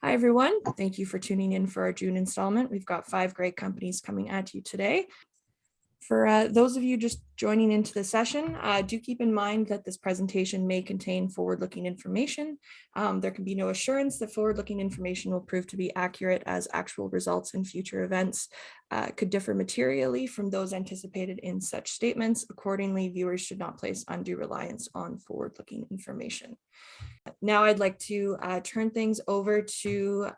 Hi, everyone. Thank you for tuning in for our June installment. We've got 5 great companies coming at you today. For those of you just joining into the session, do keep in mind that this presentation may contain forward-looking information. There can be no assurance that forward-looking information will prove to be accurate, as actual results in future events could differ materially from those anticipated in such statements. Accordingly, viewers should not place undue reliance on forward-looking information. Now I'd like to turn things over to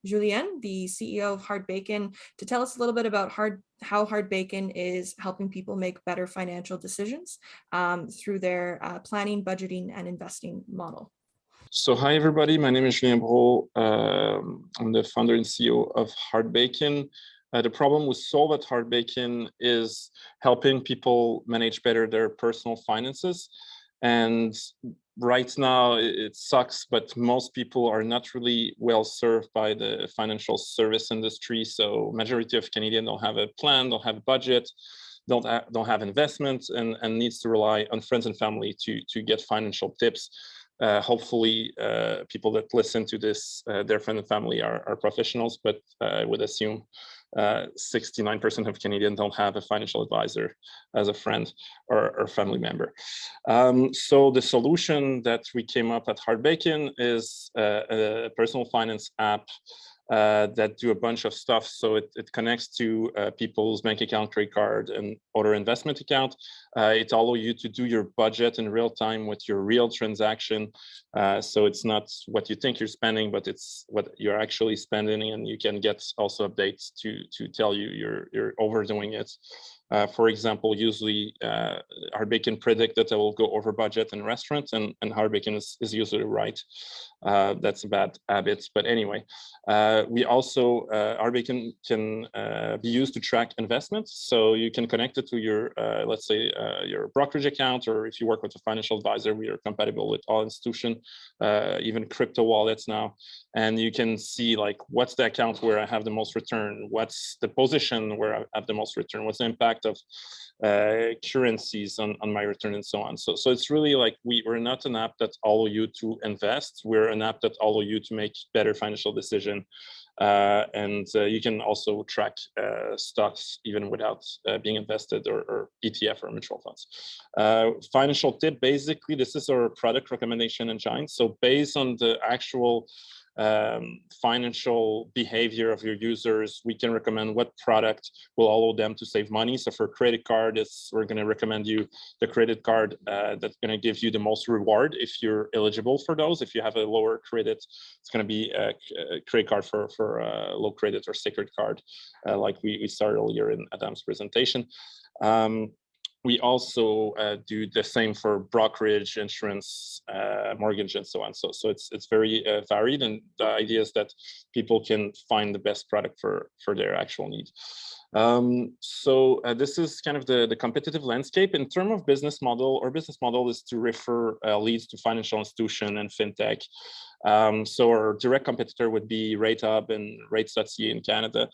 Julien, the CEO of Hardbacon, to tell us a little bit about how Hardbacon is helping people make better financial decisions through their planning, budgeting, and investing model. So hi, everybody. My name is Julien Bro. I'm the founder and CEO of Hardbacon. The problem we solve at Hardbacon is helping people manage better their personal finances. And right now it sucks, but most people are not really well served by the financial service industry. So majority of Canadians don't have a plan, don't have a budget, don't have investments, and needs to rely on friends and family to get financial tips. Hopefully people that listen to this, their friends and family are professionals, but I would assume 69% of Canadians don't have a financial advisor as a friend or family member. So the solution that we came up at Hardbacon is a personal finance app that do a bunch of stuff. So it connects to people's bank account, credit card, and other investment account. It allows you to do your budget in real time with your real transaction. So it's not what you think you're spending, but it's what you're actually spending, and you can get also updates to tell you you're overdoing it. For example, usually Hardbacon predict that I will go over budget in restaurants, and Hardbacon is usually right. That's a bad habit, but anyway. We also, Hardbacon can be used to track investments. So you can connect it to your, let's say, your brokerage account, or if you work with a financial advisor, we are compatible with all institutions, even crypto wallets now. And you can see like, what's the account where I have the most return? What's the position where I have the most return? What's the impact of currencies on my return, and so on. So it's really like, we're not an app that allow you to invest. We're an app that allow you to make better financial decision. And you can also track stocks even without being invested, or ETF or mutual funds. Financial tip, basically, this is our product recommendation engine. So based on the actual financial behavior of your users, we can recommend what product will allow them to save money. So for credit card, we're going to recommend you the credit card that's going to give you the most reward if you're eligible for those. If you have a lower credit, it's going to be a credit card for low credit or sacred card, like we started earlier in Adam's presentation. We also do the same for brokerage, insurance, mortgage, and so on. So it's very varied, and the idea is that people can find the best product for their actual need. So this is kind of the competitive landscape. In terms of business model, our business model is to refer leads to financial institution and fintech. So our direct competitor would be RateHub and Rates.ca in Canada.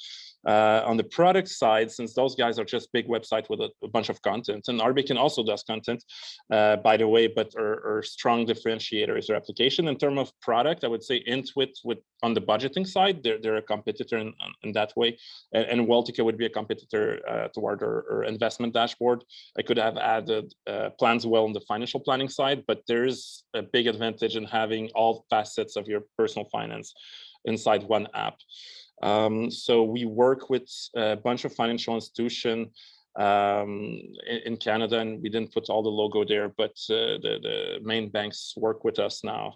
On the product side, since those guys are just big website with a bunch of content, and Hardbacon also does content, by the way, but our strong differentiator is their application. In terms of product, I would say Intuit on the budgeting side, they're a competitor in that way, and wealthier would be a competitor toward our investment dashboard. I could have added plans well on the financial planning side, but there is a big advantage in having all facets of your personal finance inside one app. So we work with a bunch of financial institutions in Canada, and we didn't put all the logo there, but the main banks work with us now.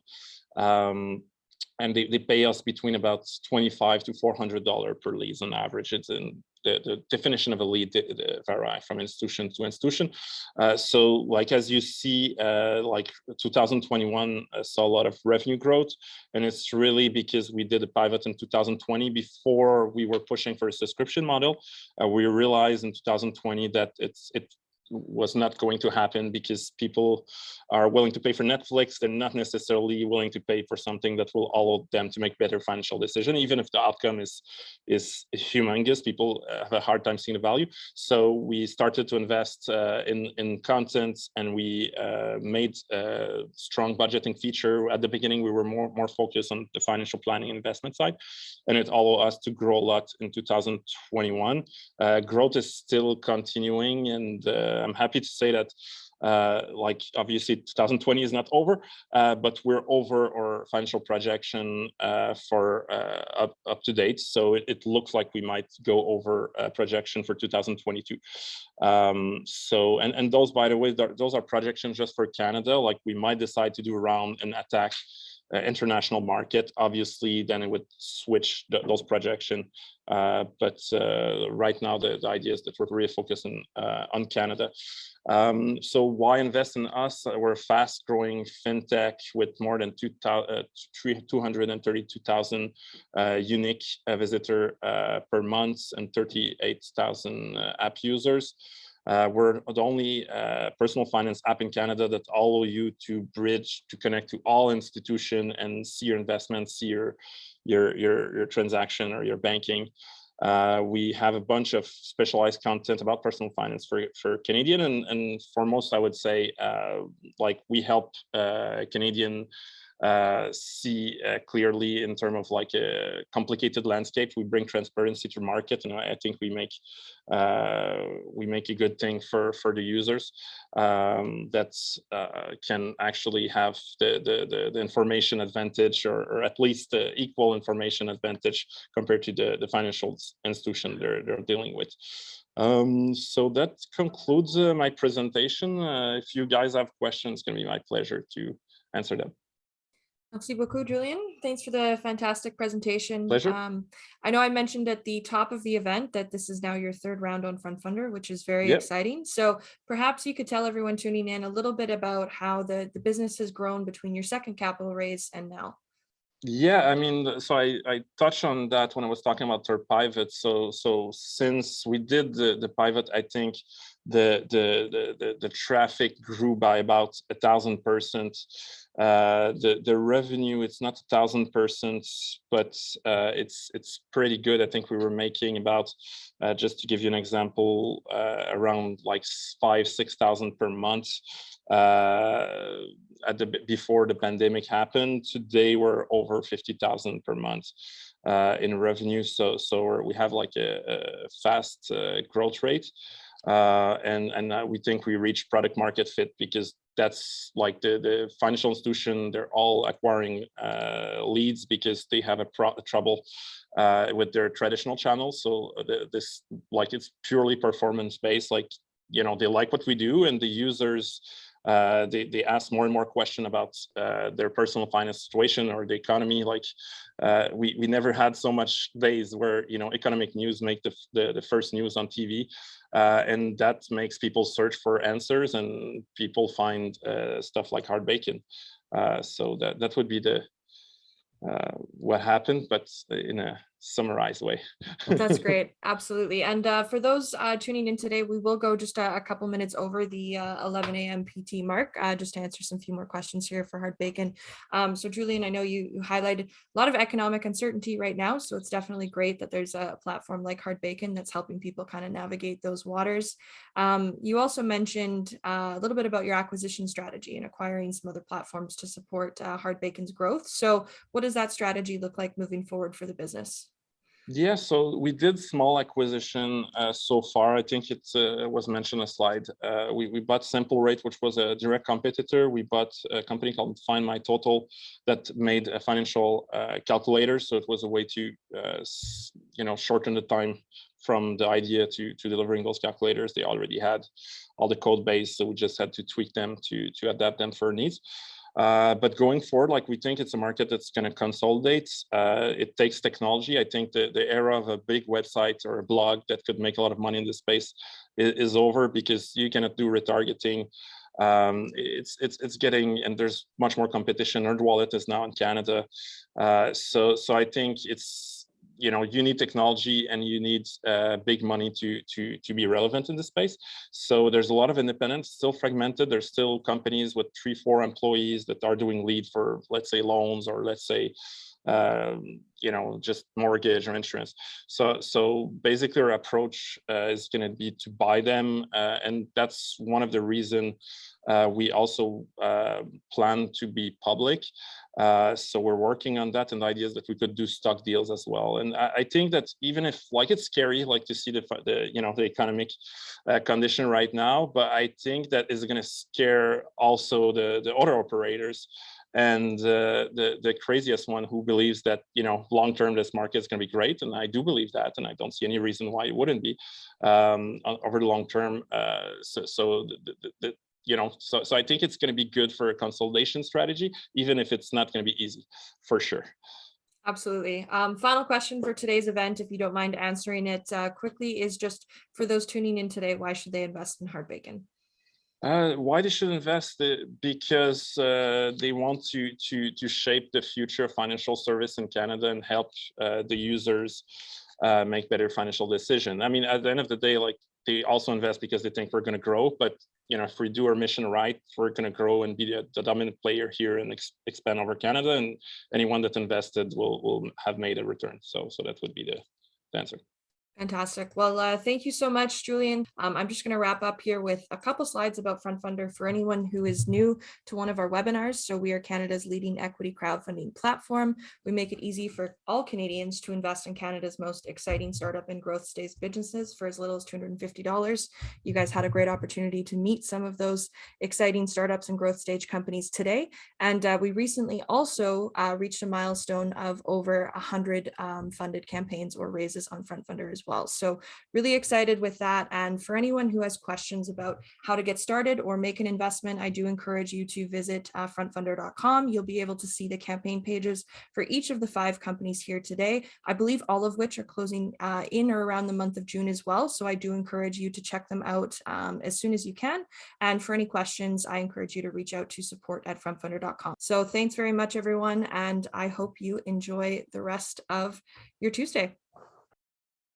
And they pay us between about $25 to $400 per lead on average. It's in the definition of a lead vary from institution to institution. So like, as you see, like 2021 saw a lot of revenue growth, and it's really because we did a pivot in 2020 before we were pushing for a subscription model. We realized in 2020 that was not going to happen because people are willing to pay for Netflix. They're not necessarily willing to pay for something that will allow them to make better financial decisions, even if the outcome is humongous. People have a hard time seeing the value. So we started to invest in content, and we made a strong budgeting feature. At the beginning, we were more focused on the financial planning and investment side, and it allowed us to grow a lot in 2021. Growth is still continuing, and I'm happy to say that like obviously 2020 is not over, but we're over our financial projection for up to date. So it looks like we might go over projection for 2022. So and those, by the way, those are projections just for Canada. Like we might decide to do around and attack international market. Obviously, then it would switch those projections. But right now, the idea is that we're really focusing on Canada. So why invest in us? We're a fast-growing fintech with more than 232,000 unique visitor per month and 38,000 app users. We're the only personal finance app in Canada that allow you to bridge, to connect to all institutions and see your investments, see your transaction or your banking. We have a bunch of specialized content about personal finance for Canadian, and foremost, I would say, like we help Canadian see clearly in terms of like a complicated landscape. We bring transparency to market, and I think we make a good thing for the users that can actually have the information advantage, or at least the equal information advantage compared to the financial institution they're dealing with. So that concludes my presentation. If you guys have questions, it's going to be my pleasure to answer them. Merci beaucoup, Julien. Thanks for the fantastic presentation. Pleasure. I know I mentioned at the top of the event that this is now your third round on FrontFundr, which is very exciting. So perhaps you could tell everyone tuning in a little bit about how the business has grown between your second capital raise and now. Yeah, I mean, so I touched on that when I was talking about our pivot. So since we did the pivot, I think the traffic grew by about 1,000%. The revenue, it's not 1,000%, but it's pretty good. I think we were making about, just to give you an example, around like 5,000-6,000 per month. Before the pandemic happened. Today we're over 50,000 per month in revenue. So we have like a fast growth rate, and we think we reach product market fit, because that's like the financial institution, they're all acquiring leads because they have a trouble with their traditional channels. So this, like, it's purely performance based. Like, you know, they like what we do, and the users, they ask more and more questions about their personal finance situation or the economy. Like we never had so much days where, you know, economic news make the first news on TV, and that makes people search for answers, and people find stuff like Hardbacon. So that would be the what happened, but in a summarized way. That's great. Absolutely. And for those tuning in today, we will go just a couple minutes over the 11 a.m. PT mark, just to answer some few more questions here for Hardbacon. So Julien, I know you highlighted a lot of economic uncertainty right now, so it's definitely great that there's a platform like Hardbacon that's helping people kind of navigate those waters. You also mentioned a little bit about your acquisition strategy and acquiring some other platforms to support Hardbacon's growth. So what does that strategy look like moving forward for the business? Yeah, so we did small acquisition so far. I think it was mentioned on a slide. We bought Simple Rate, which was a direct competitor. We bought a company called Find My Total that made a financial calculator. So it was a way to, you know, shorten the time from the idea to delivering those calculators. They already had all the code base, so we just had to tweak them to adapt them for our needs. But going forward, like, we think it's a market that's going to consolidate. It takes technology. I think the era of a big website or a blog that could make a lot of money in this space is over, because you cannot do retargeting. It's getting, and there's much more competition. NerdWallet is now in Canada. So I think you need technology and you need big money to be relevant in this space. So there's a lot of independents, still fragmented. There's still companies with 3-4 employees that are doing lead for, let's say, loans, or let's say just mortgage or insurance. So basically our approach is going to be to buy them, and that's one of the reason we also plan to be public. So we're working on that, and the idea is that we could do stock deals as well. And I think that even if, like, it's scary, like, to see the economic condition right now, but I think that is going to scare also the other operators. And the craziest one who believes that long term this market is going to be great, and I do believe that, and I don't see any reason why it wouldn't be over the long term. So I think it's going to be good for a consolidation strategy, even if it's not going to be easy, for sure. Absolutely. Final question for today's event, if you don't mind answering it quickly, is just for those tuning in today, why should they invest in Hardbacon? Why they should invest? Because they want to shape the future of financial service in Canada and help the users make better financial decisions. I mean, at the end of the day, like, they also invest because they think we're going to grow. But if we do our mission right, we're going to grow and be the dominant player here and expand over Canada. And anyone that invested will have made a return. So that would be the answer. Fantastic. Well, thank you so much, Julian. I'm just going to wrap up here with a couple slides about FrontFundr for anyone who is new to one of our webinars. So we are Canada's leading equity crowdfunding platform. We make it easy for all Canadians to invest in Canada's most exciting startup and growth stage businesses for as little as $250. You guys had a great opportunity to meet some of those exciting startups and growth stage companies today. And we recently also reached a milestone of over 100 funded campaigns or raises on FrontFundr as well. So really excited with that. And for anyone who has questions about how to get started or make an investment, I do encourage you to visit frontfundr.com. You'll be able to see the campaign pages for each of the 5 companies here today, I believe all of which are closing in or around the month of June as well. So I do encourage you to check them out as soon as you can. And for any questions, I encourage you to reach out to support@frontfundr.com. So thanks very much, everyone. And I hope you enjoy the rest of your Tuesday.